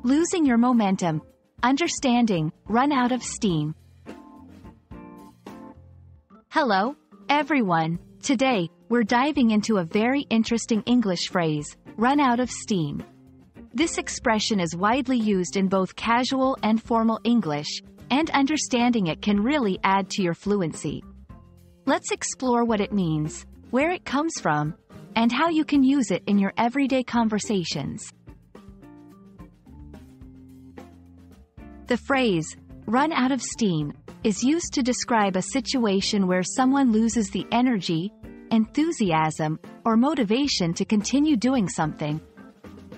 Losing your momentum. Understanding, run out of steam. Hello, everyone. Today, we're diving into a very interesting English phrase, run out of steam. This expression is widely used in both casual and formal English, and understanding it can really add to your fluency. Let's explore what it means, where it comes from, and how you can use it in your everyday conversations. The phrase, run out of steam, is used to describe a situation where someone loses the energy, enthusiasm, or motivation to continue doing something.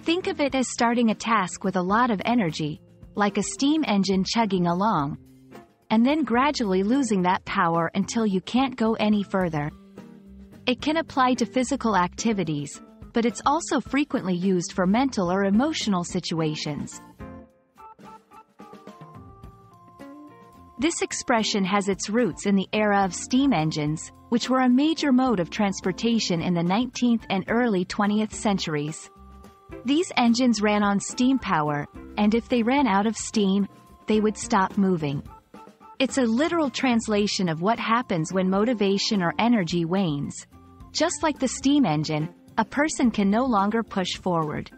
Think of it as starting a task with a lot of energy, like a steam engine chugging along, and then gradually losing that power until you can't go any further. It can apply to physical activities, but it's also frequently used for mental or emotional situations. This expression has its roots in the era of steam engines, which were a major mode of transportation in the 19th and early 20th centuries. These engines ran on steam power, and if they ran out of steam, they would stop moving. It's a literal translation of what happens when motivation or energy wanes. Just like the steam engine, a person can no longer push forward.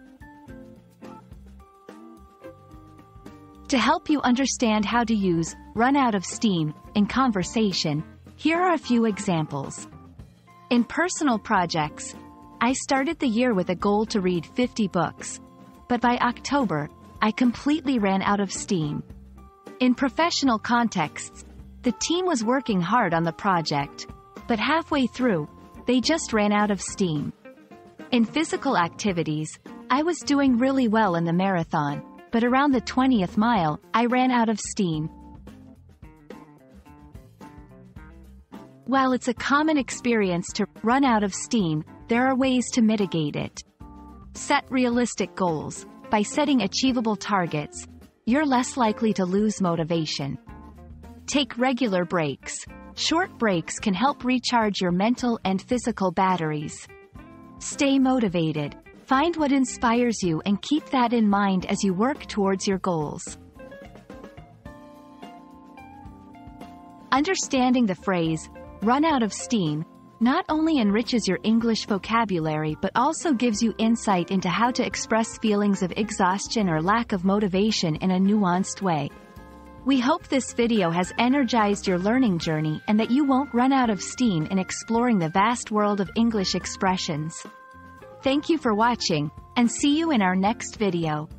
To help you understand how to use run out of steam in conversation, here are a few examples. In personal projects, I started the year with a goal to read 50 books, but by October, I completely ran out of steam. In professional contexts, the team was working hard on the project, but halfway through, they just ran out of steam. In physical activities, I was doing really well in the marathon, but around the 20th mile, I ran out of steam. While it's a common experience to run out of steam, there are ways to mitigate it. Set realistic goals. By setting achievable targets, you're less likely to lose motivation. Take regular breaks. Short breaks can help recharge your mental and physical batteries. Stay motivated. Find what inspires you and keep that in mind as you work towards your goals. Understanding the phrase, run out of steam, not only enriches your English vocabulary but also gives you insight into how to express feelings of exhaustion or lack of motivation in a nuanced way. We hope this video has energized your learning journey and that you won't run out of steam in exploring the vast world of English expressions. Thank you for watching, and see you in our next video.